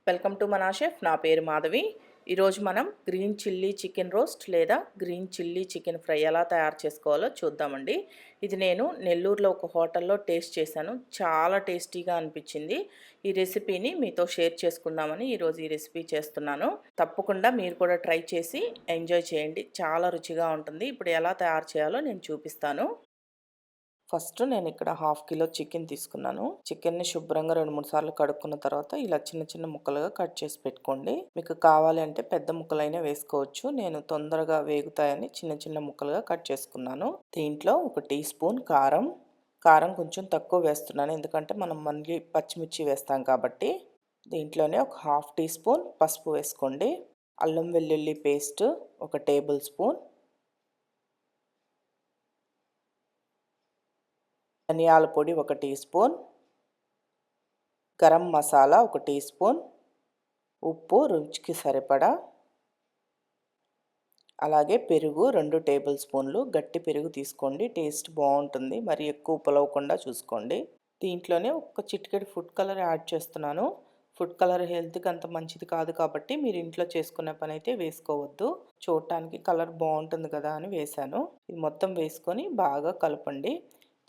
Welcome to మనా chef. నా పేరు మాధవి. ఈరోజు మనం గ్రీన్ చిల్లీ చికెన్ రోస్ట్ లేదా గ్రీన్ చిల్లీ చికెన్ ఫ్రై ఎలా తయారు చేసుకోవాలో చూద్దామండి. ఇది నేను నెల్లూరులో ఒక హోటల్లో టేస్ట్ చేశాను. చాలా టేస్టీగా అనిపించింది. ఈ రెసిపీని మీతో షేర్ చేసుకుందామని ఈరోజు ఈ రెసిపీ చేస్తున్నాను. తప్పకుండా మీరు కూడా ట్రై చేసి ఎంజాయ్ చేయండి. చాలా రుచిగా ఉంటుంది. ఇప్పుడు ఎలా తయారు చేయాలో నేను చూపిస్తాను. ఫస్ట్ నేను ఇక్కడ 1/2 కిలో చికెన్ తీసుకున్నాను. చికెన్ని శుభ్రంగా 2-3 సార్లు కడుక్కున్న తర్వాత ఇలా చిన్న చిన్న ముక్కలుగా కట్ చేసి పెట్టుకోండి. మీకు కావాలి అంటే పెద్ద ముక్కలైనా వేసుకోవచ్చు. నేను తొందరగా వేగుతాయని చిన్న చిన్న ముక్కలుగా కట్ చేసుకున్నాను. దీంట్లో 1 టీ స్పూన్ కారం కొంచెం తక్కువ వేస్తున్నాను, ఎందుకంటే మనం మళ్ళీ పచ్చిమిర్చి వేస్తాం కాబట్టి. దీంట్లోనే 1/2 టీ స్పూన్ పసుపు వేసుకోండి. అల్లం వెల్లుల్లి పేస్ట్ 1 టేబుల్ స్పూన్, ధనియాల పొడి 1 teaspoon, garam masala 1 teaspoon, ఉప్పు రుచికి సరిపడా, అలాగే పెరుగు 2 టేబుల్ స్పూన్లు. గట్టి పెరుగు తీసుకోండి, టేస్ట్ బాగుంటుంది. మరి ఎక్కువ పులవకుండా చూసుకోండి. దీంట్లోనే ఒక చిటికెడు ఫుడ్ కలర్ యాడ్ చేస్తున్నాను. ఫుడ్ కలర్ హెల్త్కి అంత మంచిది కాదు కాబట్టి మీరు ఇంట్లో చేసుకునే పని అయితే వేసుకోవద్దు. చూడటానికి కలర్ బాగుంటుంది కదా అని వేశాను. ఇది మొత్తం వేసుకొని బాగా కలపండి.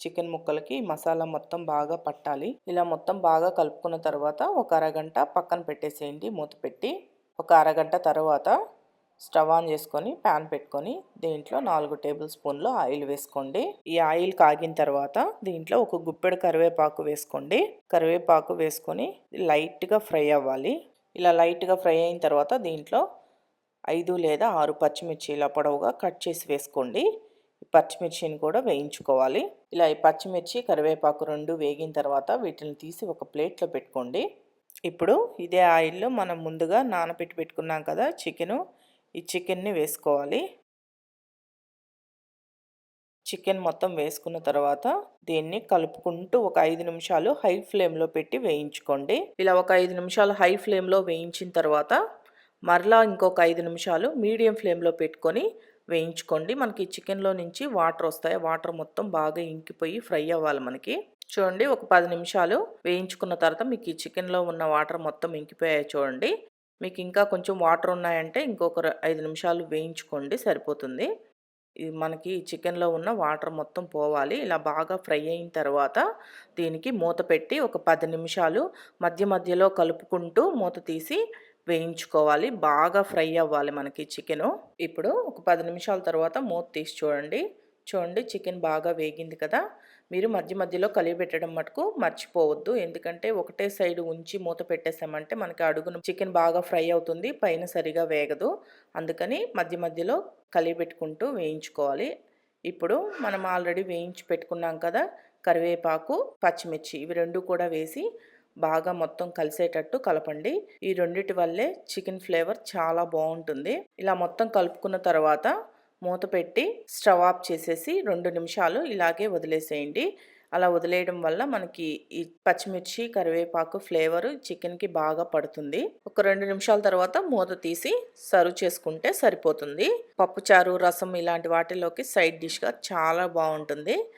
చికెన్ ముక్కలకి మసాలా మొత్తం బాగా పట్టాలి. ఇలా మొత్తం బాగా కలుపుకున్న తర్వాత ఒక అరగంట పక్కన పెట్టేసేయండి మూత పెట్టి. ఒక అరగంట తర్వాత స్టవ్ ఆన్ చేసుకొని ప్యాన్ పెట్టుకొని దీంట్లో 4 టేబుల్ స్పూన్లు ఆయిల్ వేసుకోండి. ఈ ఆయిల్ కాగిన తర్వాత దీంట్లో ఒక గుప్పెడు కరివేపాకు వేసుకోండి. కరివేపాకు వేసుకొని లైట్గా ఫ్రై అవ్వాలి. ఇలా లైట్గా ఫ్రై అయిన తర్వాత దీంట్లో 5 లేదా 6 పచ్చిమిర్చి ఇలా పొడవుగా కట్ చేసి వేసుకోండి. పచ్చిమిర్చిని కూడా వేయించుకోవాలి. ఇలా ఈ పచ్చిమిర్చి కరివేపాకు 2 వేగిన తర్వాత వీటిని తీసి ఒక ప్లేట్లో పెట్టుకోండి. ఇప్పుడు ఇదే ఆయిల్లో మనం ముందుగా నానబెట్టి పెట్టుకున్నాం కదా ఈ చికెన్ని వేసుకోవాలి. చికెన్ మొత్తం వేసుకున్న తర్వాత దీన్ని కలుపుకుంటూ ఒక 5 నిమిషాలు హై ఫ్లేమ్లో పెట్టి వేయించుకోండి. ఇలా ఒక 5 నిమిషాలు హై ఫ్లేమ్లో వేయించిన తర్వాత మరలా ఇంకొక 5 నిమిషాలు మీడియం ఫ్లేమ్లో పెట్టుకొని వేయించుకోండి. మనకి చికెన్లో నుంచి వాటర్ వస్తాయి. వాటర్ మొత్తం బాగా ఇంకిపోయి ఫ్రై అవ్వాలి మనకి. చూడండి, ఒక 10 నిమిషాలు వేయించుకున్న తర్వాత మీకు ఈ చికెన్లో ఉన్న వాటర్ మొత్తం ఇంకిపోయాయి చూడండి. మీకు ఇంకా కొంచెం వాటర్ ఉన్నాయంటే ఇంకొక 5 నిమిషాలు వేయించుకోండి, సరిపోతుంది. ఇది మనకి చికెన్లో ఉన్న వాటర్ మొత్తం పోవాలి. ఇలా బాగా ఫ్రై అయిన తర్వాత దీనికి మూత పెట్టి ఒక 10 నిమిషాలు మధ్య మధ్యలో కలుపుకుంటూ మూత తీసి వేయించుకోవాలి. బాగా ఫ్రై అవ్వాలి మనకి చికెను. ఇప్పుడు ఒక 10 నిమిషాల తర్వాత మూత తీసి చూడండి చికెన్ బాగా వేగింది కదా. మీరు మధ్య మధ్యలో కలిపెట్టడం మటుకు మర్చిపోవద్దు, ఎందుకంటే ఒకటే సైడ్ ఉంచి మూత పెట్టేసామంటే మనకి అడుగున చికెన్ బాగా ఫ్రై అవుతుంది, పైన సరిగా వేగదు. అందుకని మధ్య మధ్యలో కలిపెట్టుకుంటూ వేయించుకోవాలి. ఇప్పుడు మనం ఆల్రెడీ వేయించి పెట్టుకున్నాం కదా కరివేపాకు, పచ్చిమిర్చి, ఇవి 2 కూడా వేసి బాగా మొత్తం కలిసేటట్టు కలపండి. ఈ రెండిటి వల్లే చికెన్ ఫ్లేవర్ చాలా బాగుంటుంది. ఇలా మొత్తం కలుపుకున్న తర్వాత మూత పెట్టి స్టవ్ ఆఫ్ చేసేసి 2 నిమిషాలు ఇలాగే వదిలేసేయండి. అలా వదిలేయడం వల్ల మనకి ఈ పచ్చిమిర్చి కరివేపాకు ఫ్లేవర్ చికెన్కి బాగా పడుతుంది. ఒక 2 నిమిషాల తర్వాత మూత తీసి సర్వ్ చేసుకుంటే సరిపోతుంది. పప్పుచారు, రసం ఇలాంటి వాటిలోకి సైడ్ డిష్గా చాలా బాగుంటుంది.